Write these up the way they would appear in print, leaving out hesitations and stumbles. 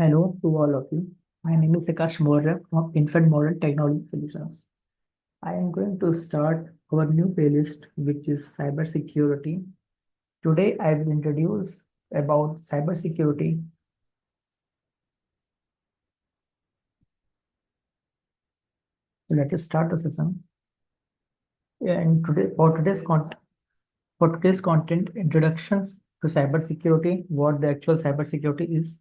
Hello to all of you. My name is Akash Moore from Infant Model Technology Solutions. I am going to start our new playlist, which is cybersecurity. Today, I will introduce about cybersecurity. Let us start the session. And today, for today's content, introductions to cybersecurity, what the actual cybersecurity is,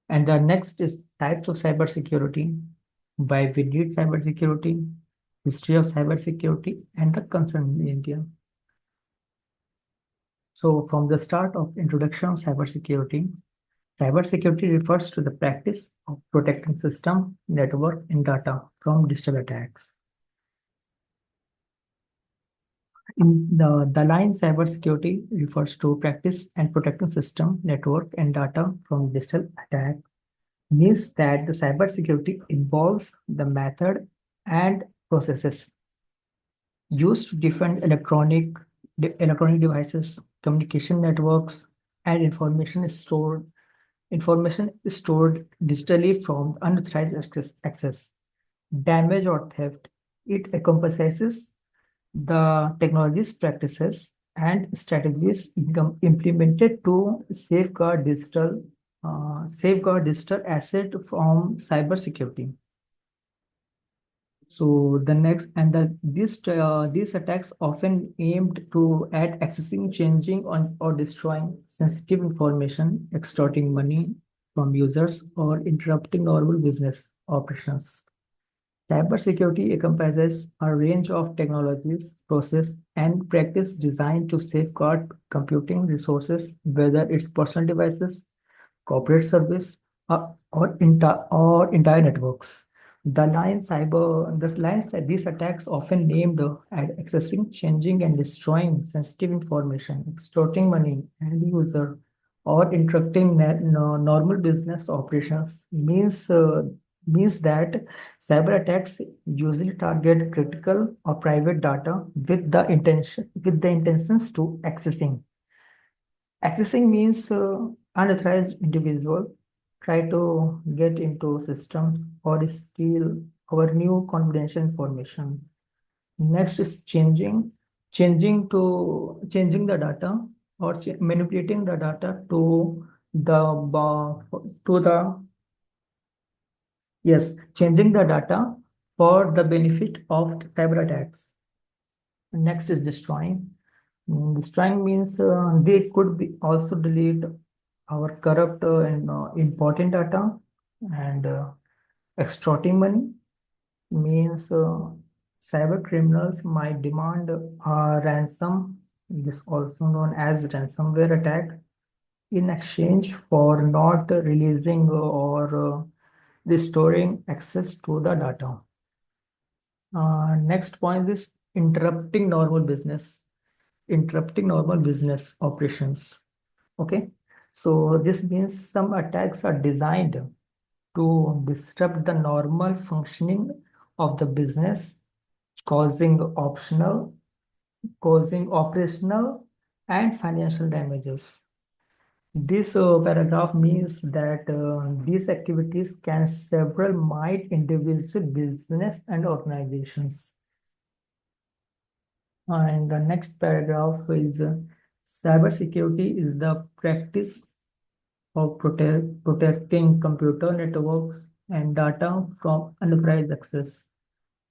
and the next is types of cybersecurity, why we need cybersecurity, history of cybersecurity, and the concern in India. So from the start of introduction of cybersecurity, cybersecurity refers to the practice of protecting system, network, and data from digital attacks. In the line cybersecurity refers to practice and protecting system, network, and data from digital attacks. Means that the cybersecurity involves the method and processes used to defend electronic devices, communication networks, and information is stored digitally from unauthorized access, damage, or theft. It encompasses the technologies, practices, and strategies implemented to safeguard digital asset from cybersecurity. So the next and these attacks often aimed to at accessing, changing on or destroying sensitive information, extorting money from users, or interrupting normal business operations. Cybersecurity encompasses a range of technologies, process, and practice designed to safeguard computing resources, whether it's personal devices, corporate service, or entire networks. The lines that these attacks often named at accessing, changing, and destroying sensitive information, extorting money and user, or interrupting normal business operations means that cyber attacks usually target critical or private data with the intentions to accessing. Accessing means unauthorized individual try to get into system or steal our new confidential information. Next is changing the data or manipulating the data to the yes, changing the data for the benefit of cyber attacks. Next is destroying. Destroying means they could be also delete our corrupt and important data, and extorting money means cyber criminals might demand a ransom, this also known as ransomware attack, in exchange for not releasing or restoring access to the data. Next point is interrupting normal business operations. Okay, so this means some attacks are designed to disrupt the normal functioning of the business, causing operational and financial damages. This paragraph means that these activities can several might individual business and organizations. And the next paragraph is cybersecurity is the practice of protecting computer networks and data from unauthorized access,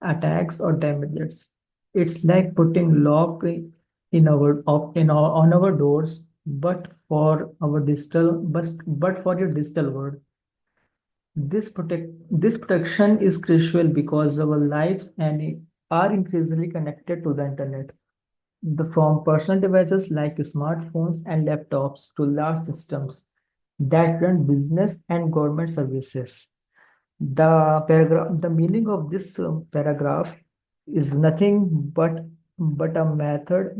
attacks, or damages. It's like putting lock on our doors, but for your digital world. This protection is crucial because our lives and are increasingly connected to the internet. From personal devices like smartphones and laptops to large systems that run business and government services. The meaning of this paragraph is nothing but a method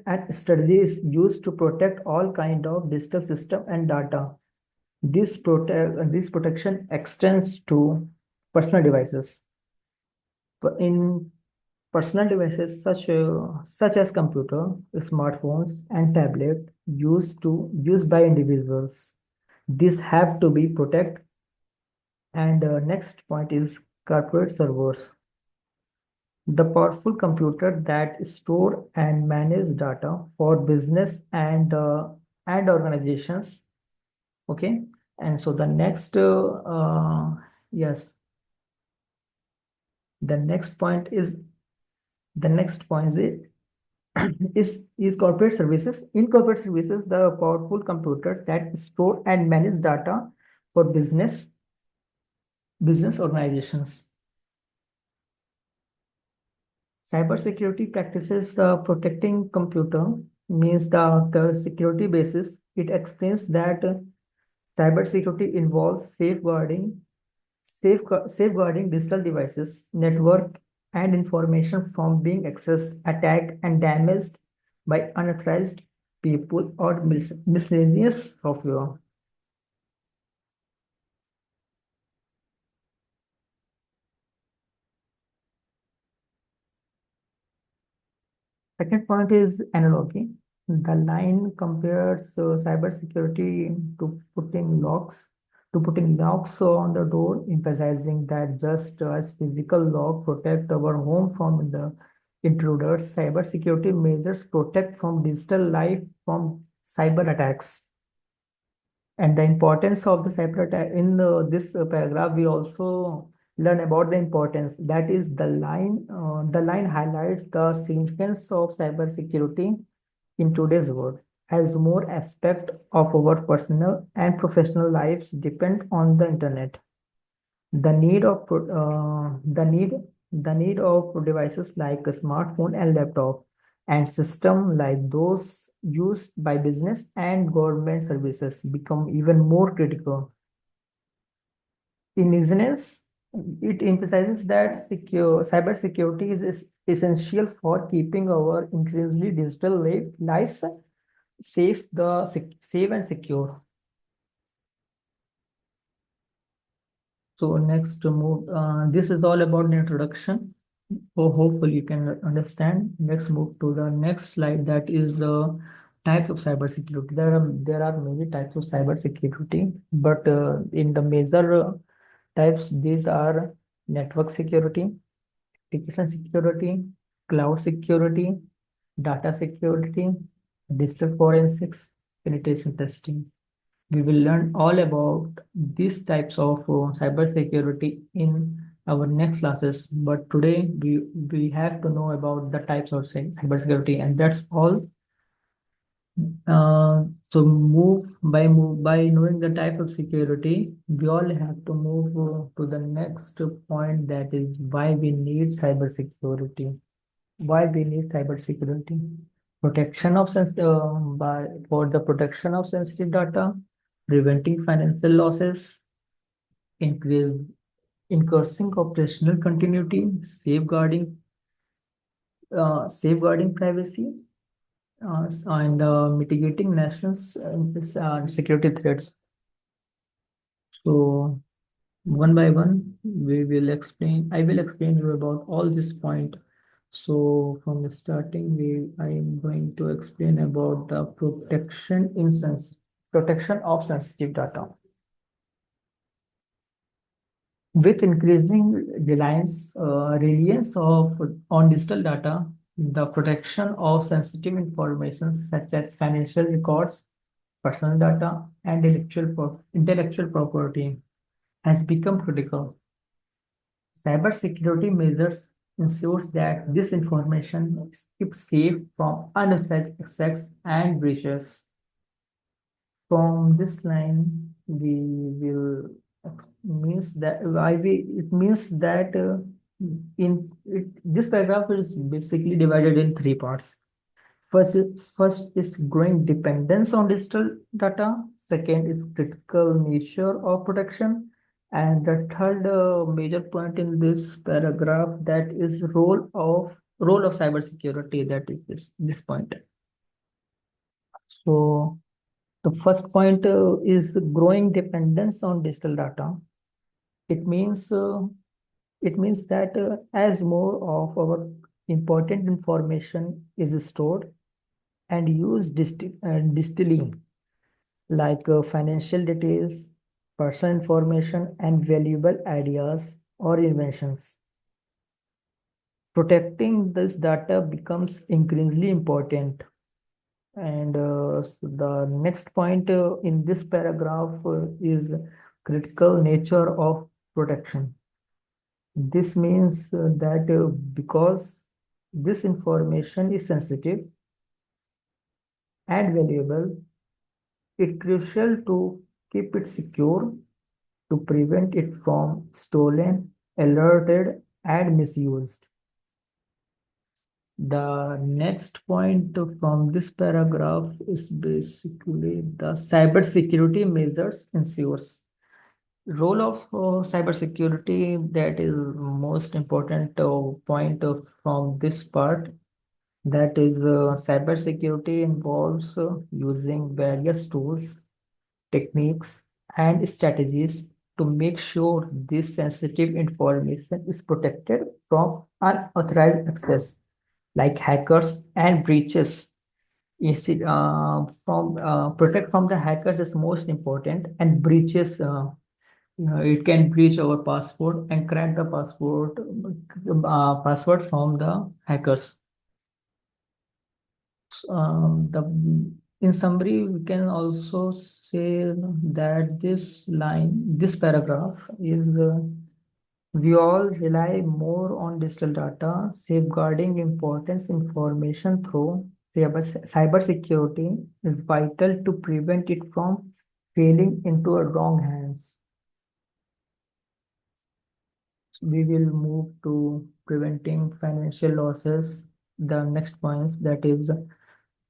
and strategy is used to protect all kind of digital system and data. This protection extends to personal devices. In personal devices such as computer, smartphones, and tablet used by individuals. These have to be protected. And next point is corporate servers, the powerful computer that store and manage data for business and organizations. Okay, and so the next yes, the next point is the next point is is corporate services. In corporate services, the powerful computers that store and manage data for business organizations. Cybersecurity practices protecting computer means the security basis. It explains that cybersecurity involves safeguarding digital devices, network, and information from being accessed, attacked, and damaged by unauthorized people or miscellaneous software. Second point is analogy. The line compares cybersecurity to putting locks on the door, emphasizing that just as physical lock protect our home from the intruders, cybersecurity measures protect from digital life from cyber attacks. And the importance of the cyber attack in this paragraph, we also learn about the importance. That is the line. The line highlights the significance of cybersecurity in today's world, as more aspects of our personal and professional lives depend on the internet. The need of pro- the need of devices like a smartphone and laptop and system like those used by business and government services become even more critical. In essence, it emphasizes that cybersecurity is essential for keeping our increasingly digital lives safe and secure. So next to move, this is all about the introduction. So hopefully you can understand. Let's move to the next slide. That is the types of cybersecurity. There are many types of cybersecurity, but in the major types, these are network security, application security, cloud security, data security, digital forensics, penetration testing. We will learn all about these types of cybersecurity in our next classes. But today we have to know about the types of cybersecurity, and that's all. So move by knowing the type of security, we all have to move to the next point. That is why we need cybersecurity. Why we need cybersecurity? Protection of by for the protection of sensitive data, preventing financial losses, increase increasing operational continuity, safeguarding privacy, and mitigating national security threats. So one by one, we will explain. I will explain you about all this point. So from the starting, I am going to explain about the protection of sensitive data. With increasing reliance on digital data, the protection of sensitive information such as financial records, personal data, and intellectual property has become critical. Cybersecurity measures ensures that this information is kept safe from unauthorized access and breaches. From this line, we will means that why we it means that this paragraph is basically divided in three parts. First is growing dependence on digital data. Second is critical nature of protection. And the third major point in this paragraph, that is role of cybersecurity. That is this point. So the first point is growing dependence on digital data. It means that as more of our important information is stored and used digitally, like financial details, personal information, and valuable ideas or inventions. Protecting this data becomes increasingly important. And the next point in this paragraph is critical nature of protection. This means that because this information is sensitive and valuable, it's crucial to keep it secure to prevent it from stolen, alerted, and misused. The next point from this paragraph is basically the cybersecurity measures ensures. Role of cybersecurity, that is most important point from this part. That is, cybersecurity involves using various tools, techniques, and strategies to make sure this sensitive information is protected from unauthorized access, like hackers and breaches. Instead, from protect from the hackers is most important, and breaches. It can breach our password and crack the password from the hackers. The In summary, we can also say that this paragraph is we all rely more on digital data, safeguarding important information through cybersecurity is vital to prevent it from falling into a wrong hands. We will move to preventing financial losses. The next point, that is,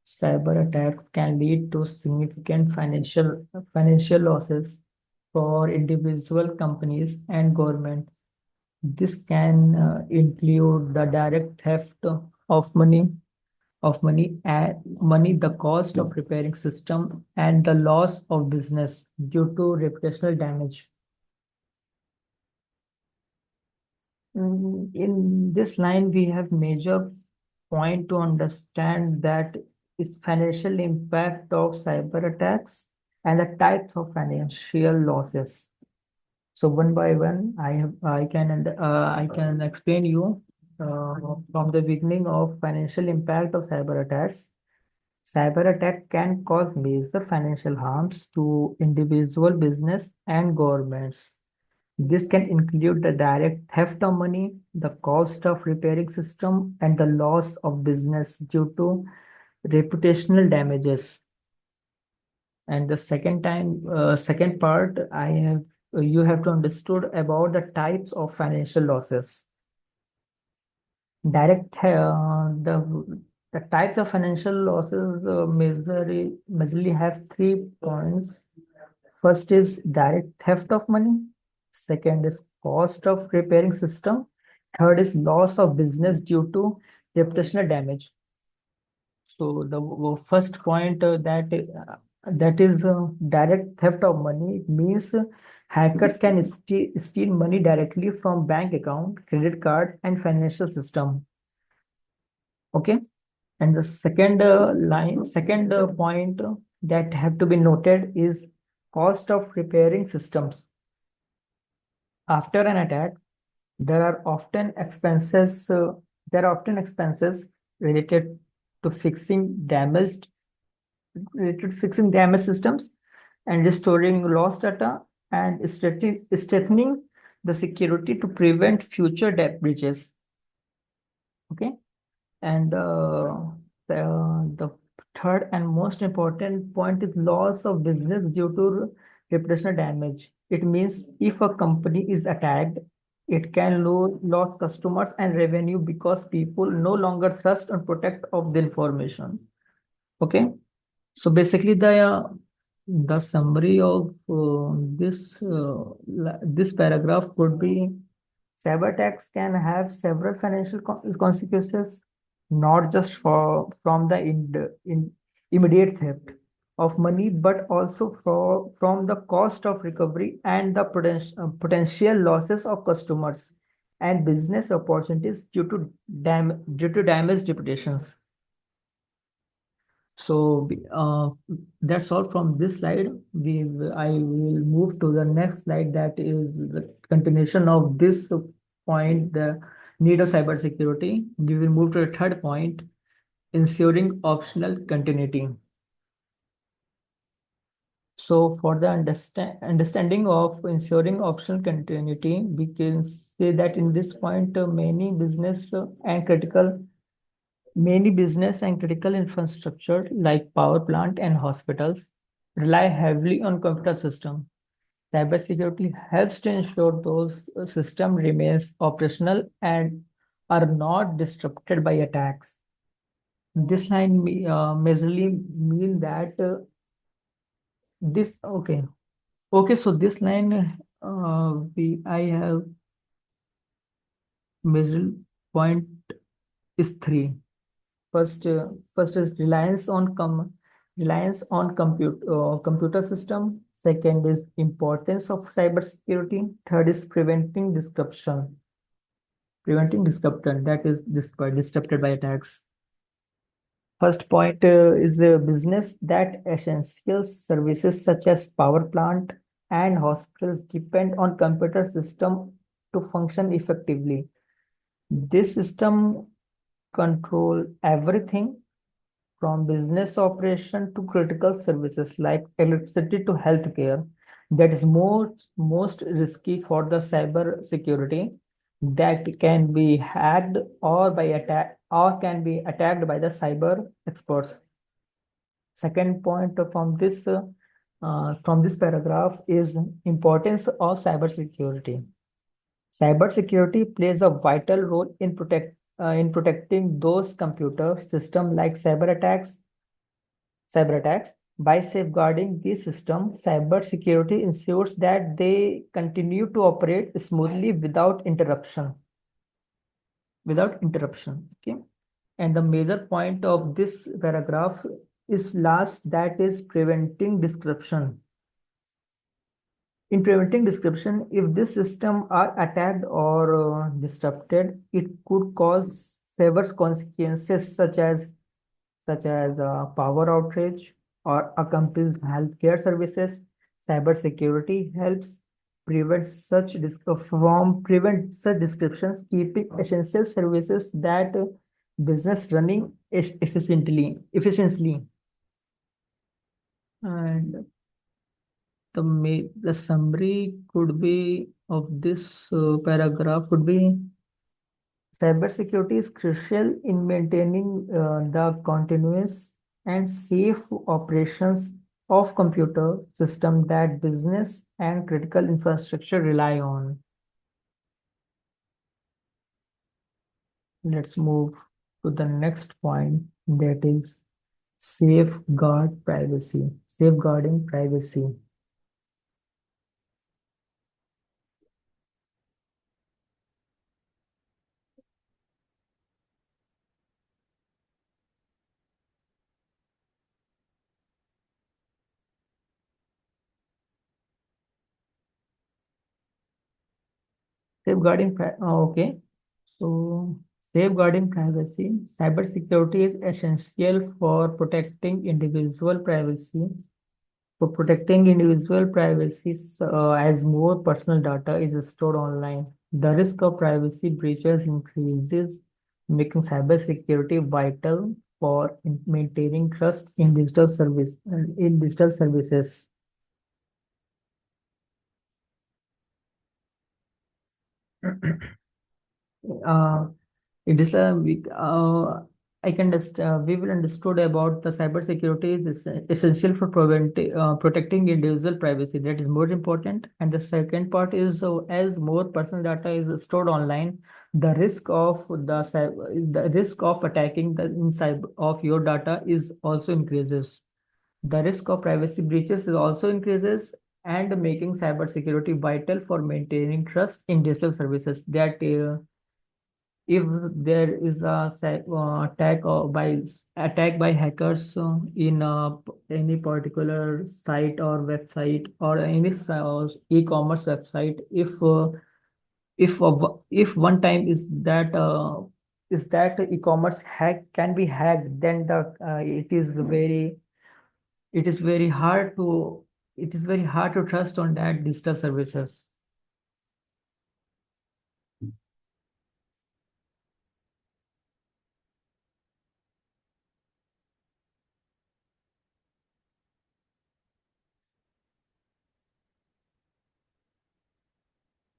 cyber attacks can lead to significant financial losses for individual companies and government. This can include the direct theft of money, the cost of repairing system, and the loss of business due to reputational damage. In this line, we have major point to understand that is financial impact of cyber attacks and the types of financial losses. So one by one, I can explain you from the beginning of financial impact of cyber attacks. Cyber attack can cause major financial harms to individual business and governments. This can include the direct theft of money, the cost of repairing system, and the loss of business due to reputational damages. And the second part, you have to understood about the types of financial losses. The types of financial losses majorly have 3 points. First is direct theft of money. Second is cost of repairing system. Third is loss of business due to reputational damage. So the first point that is direct theft of money. It means hackers can steal money directly from bank account, credit card, and financial system. Okay. And the second point that have to be noted is cost of repairing systems. After an attack, there are often expenses. There are often expenses related to fixing damaged systems and restoring lost data and strengthening the security to prevent future debt breaches. Okay. And the third and most important point is loss of business due to reputational damage. It means if a company is attacked, it can lose customers and revenue because people no longer trust and protect of the information. Okay. So basically, the summary of this paragraph could be: cyber attacks can have several financial consequences, not just from the immediate theft of money, but also from the cost of recovery and the potential losses of customers and business opportunities due to damaged reputations. That's all from this slide. I will move to the next slide, that is the continuation of this point, the need of cybersecurity. We will move to the third point, ensuring optional continuity. So for the understanding of ensuring optional continuity, we can say that in this point, many business and critical infrastructure like power plant and hospitals rely heavily on computer system. Cybersecurity helps to ensure those systems remains operational and are not disrupted by attacks. This line majorly mean that this okay. Okay, so this line, we I have measured point is three. First is reliance on computer system. Second is importance of cybersecurity. Third is preventing disruption, that is disrupted by attacks. First point is a business that essential services such as power plant and hospitals depend on computer system to function effectively. This system control everything from business operation to critical services like electricity to healthcare. That is most risky for the cyber security, that can be hacked or by attack or can be attacked by the cyber experts. Second point from this paragraph is importance of cybersecurity. Cybersecurity plays a vital role in protecting those computer systems like cyber attacks. By safeguarding these systems, cybersecurity ensures that they continue to operate smoothly without interruption. Okay. And the major point of this paragraph is last, that is preventing disruption. In preventing disruption, if this system are attacked or disrupted, it could cause severe consequences such as power outage or accompanies healthcare services. Cybersecurity helps prevent such descriptions, keeping essential services that business running efficiently. And the summary could be of this paragraph could be: cybersecurity is crucial in maintaining the continuous and safe operations of computer system that business and critical infrastructure rely on. Let's move to the next point, that is safeguarding privacy. Okay. So, safeguarding privacy. Cybersecurity is essential for protecting individual privacy. As more personal data is stored online, the risk of privacy breaches increases, making cybersecurity vital for maintaining trust in digital services. Uh, It is a I can just we will understood about the cybersecurity is essential for protecting individual privacy. That is more important. And the second part is, as more personal data is stored online, the risk of attacking the inside of your data is also increases. The risk of privacy breaches is also increases, and making cybersecurity vital for maintaining trust in digital services. That if there is a attack by hackers in any particular site or website or any e-commerce website, if one time is that is that e-commerce hack can be hacked, then it is very hard to trust on that digital services.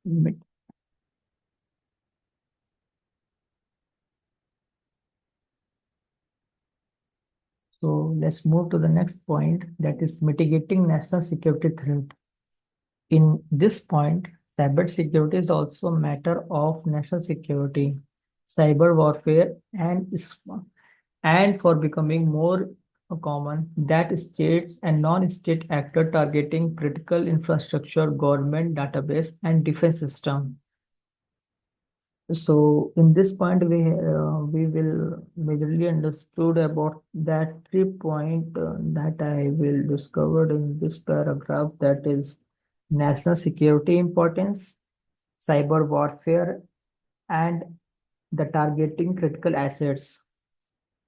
Mi- So let's move to the next point, that is mitigating national security threat. In this point, cybersecurity is also a matter of national security, cyber warfare, and for becoming more common that states and non-state actors targeting critical infrastructure, government database, and defense system. So in this point, we will majorly understood about that 3 point that I will discovered in this paragraph, that is national security importance, cyber warfare, and the targeting critical assets.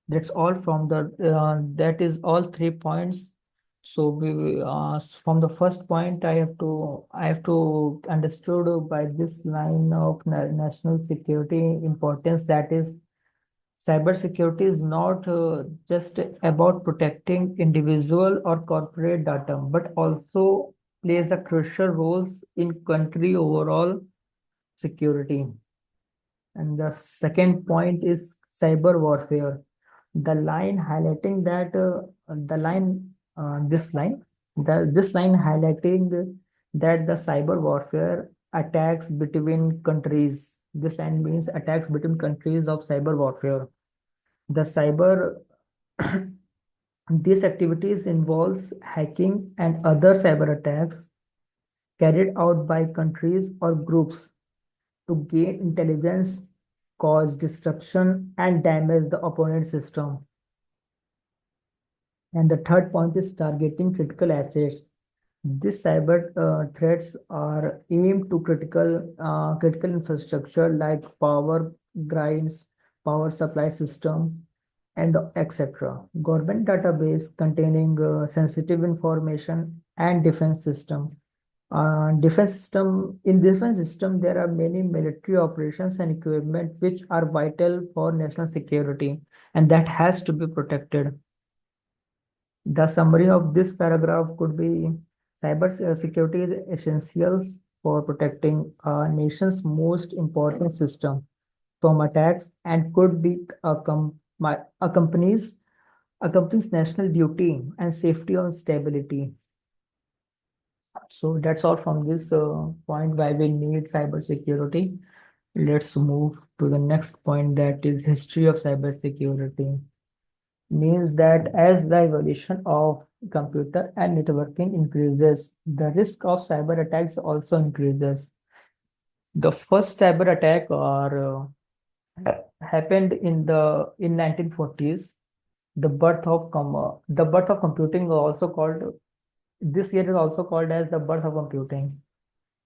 That's all from that is all 3 points. So from the first point, I have to understood by this line of national security importance, that is cybersecurity is not just about protecting individual or corporate data, but also plays a crucial roles in country overall security. And the second point is cyber warfare. The line highlighting that the line this line the this line highlighting that the cyber warfare attacks between countries. This line means attacks between countries of cyber warfare. The cyber these activities involves hacking and other cyber attacks carried out by countries or groups to gain intelligence, cause disruption, and damage the opponent system. And the third point is targeting critical assets. These cyber threats are aimed to critical infrastructure like power grids, power supply system, and etc. Government database containing sensitive information, and defense system. Defense system, there are many military operations and equipment which are vital for national security, and that has to be protected. The summary of this paragraph could be: cyber security is essential for protecting a nation's most important system from attacks, and could be accompanies national duty and safety on stability. So that's all from this point why we need cyber security. Let's move to the next point, that is history of cyber security. Means that as the evolution of computer and networking increases, the risk of cyber attacks also increases. The first cyber attack happened in 1940s. The birth of computing, also called this year is also called as the birth of computing.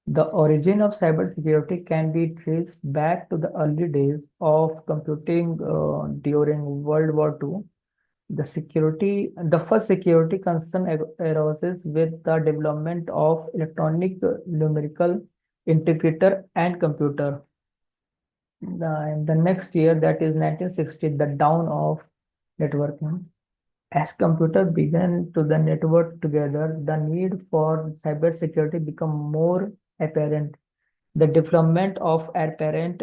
The origin of cybersecurity can be traced back to the early days of computing during World War II. The first security concern arises with the development of electronic numerical integrator and computer. In the next year, that is 1960, the dawn of networking. As computer began to the network together, the need for cybersecurity become more apparent. The development of apparent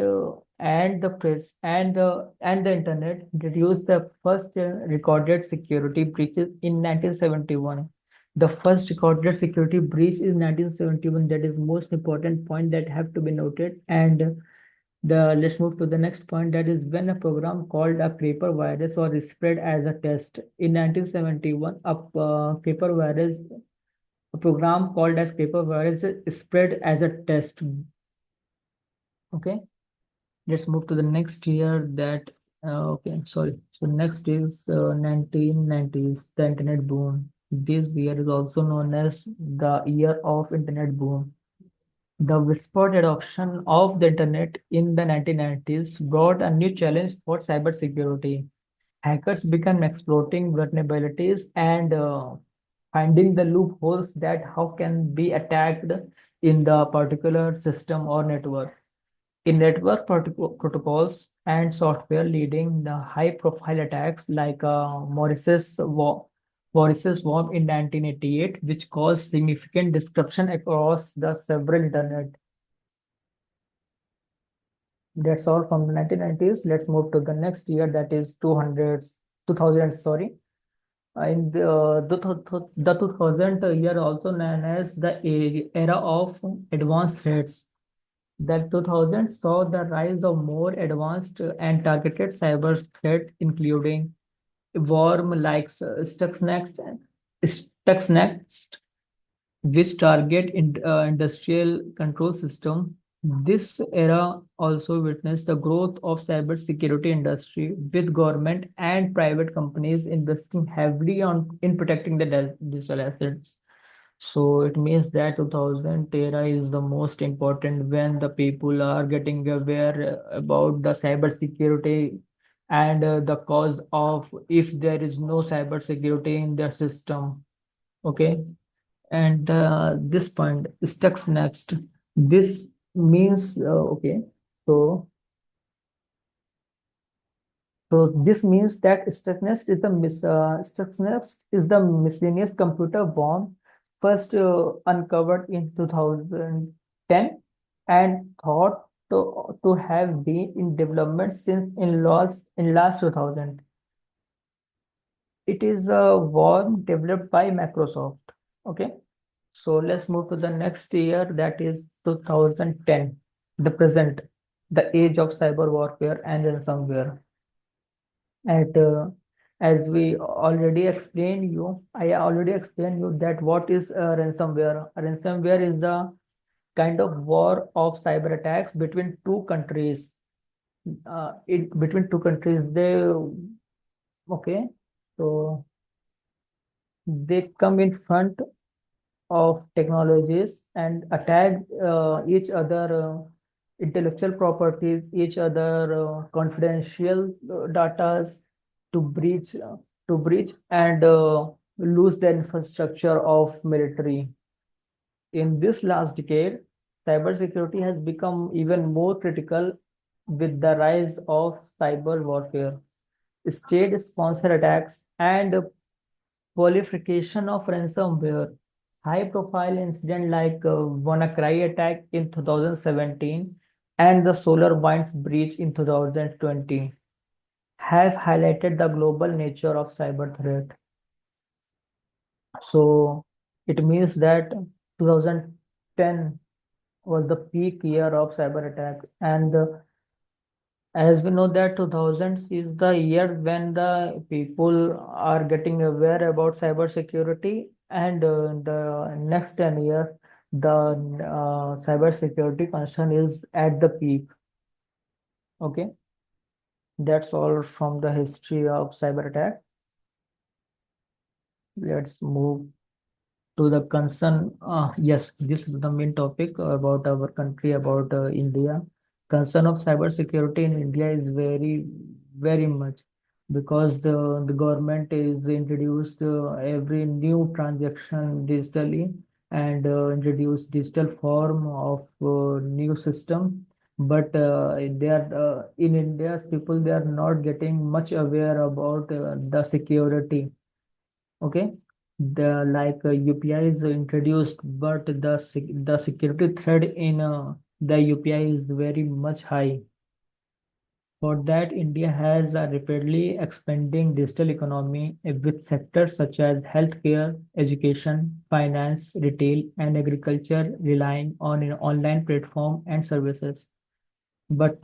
and the press and the internet introduced the first recorded security breaches in 1971. The first recorded security breach is 1971. That is most important point that have to be noted. And the let's move to the next point, that is when a program called a paper virus was spread as a test. In 1971, a program called as paper virus spread as a test. Okay, let's move to the next year. Okay, sorry. So next is 1990s, the internet boom. This year is also known as the year of internet boom. The widespread adoption of the internet in the 1990s brought a new challenge for cybersecurity. Hackers began exploiting vulnerabilities and finding the loopholes that how can be attacked in the particular system or network. In network protocols and software leading the high-profile attacks like Morris's worm in 1988, which caused significant disruption across the several internet. That's all from the 1990s. Let's move to the next year, that is 2000, sorry. In the 2000 year, also known as the era of advanced threats. That 2000 saw the rise of more advanced and targeted cyber threats, including worm like Stuxnet, which target industrial control system. This era also witnessed the growth of cybersecurity industry, with government and private companies investing heavily in protecting the digital assets. So it means that 2000 era is the most important when the people are getting aware about the cybersecurity and the cause of if there is no cybersecurity in their system. Okay, and this point stuck next. This means okay. So this means that Stuxnet is the miscellaneous computer bomb first uncovered in 2010 and thought to have been in development since in last 2000. It is a worm developed by Microsoft. Okay, so let's move to the next year, that is 2010, the present, the age of cyber warfare and ransomware. At as we already explained you, I already explained you that what is ransomware. Ransomware is the kind of war of cyber attacks between two countries. Between two countries, they okay. So they come in front of technologies and attack each other intellectual properties, each other confidential data to breach and lose the infrastructure of military. In this last decade, cybersecurity has become even more critical with the rise of cyber warfare, state-sponsored attacks, and proliferation of ransomware. High-profile incident like WannaCry attack in 2017 and the SolarWinds breach in 2020 have highlighted the global nature of cyber threat. So it means that 2010 was the peak year of cyber attack, and as we know that 2000s is the year when the people are getting aware about cybersecurity, and the next 10 years, the cybersecurity concern is at the peak. Okay, that's all from the history of cyber attack. Let's move to the concern. Yes, this is the main topic about our country, about India. Concern of cybersecurity in India is very much because the government is introduced every new transaction digitally and introduce digital form of new system. But they are in India's people, they are not getting much aware about the security. Okay, the like UPI is introduced, but the security threat in the UPI is very much high. For that, India has a rapidly expanding digital economy with sectors such as healthcare, education, finance, retail, and agriculture relying on an online platform and services. But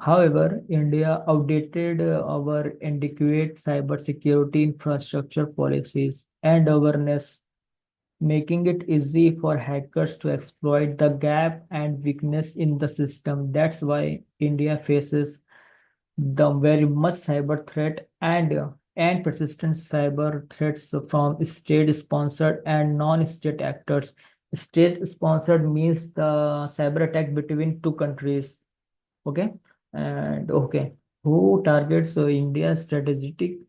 however, India outdated our inadequate cybersecurity infrastructure policies and awareness, making it easy for hackers to exploit the gap and weakness in the system. That's why India faces the very much cyber threat and persistent cyber threats from state-sponsored and non-state actors. State sponsored means the cyber attack between two countries. Okay. And okay, who targets India's strategic,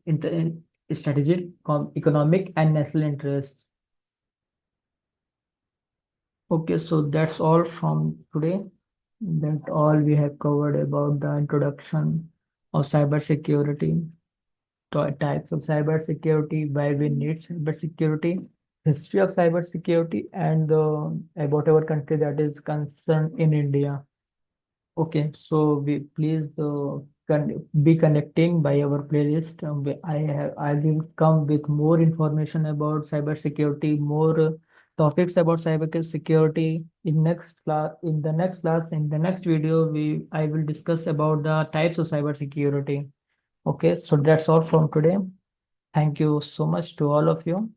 economic, and national interests? Okay, so that's all from today. That's all we have covered about the introduction of cybersecurity, types of cybersecurity, why we need cybersecurity, history of cybersecurity, and about our country that is concerned in India. Okay, so we please be connecting by our playlist. I will come with more information about cybersecurity, more topics about cybersecurity in next class. In the next class, in the next video, I will discuss about the types of cybersecurity. Okay, so that's all from today. Thank you so much to all of you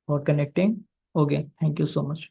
for connecting. Okay, thank you so much.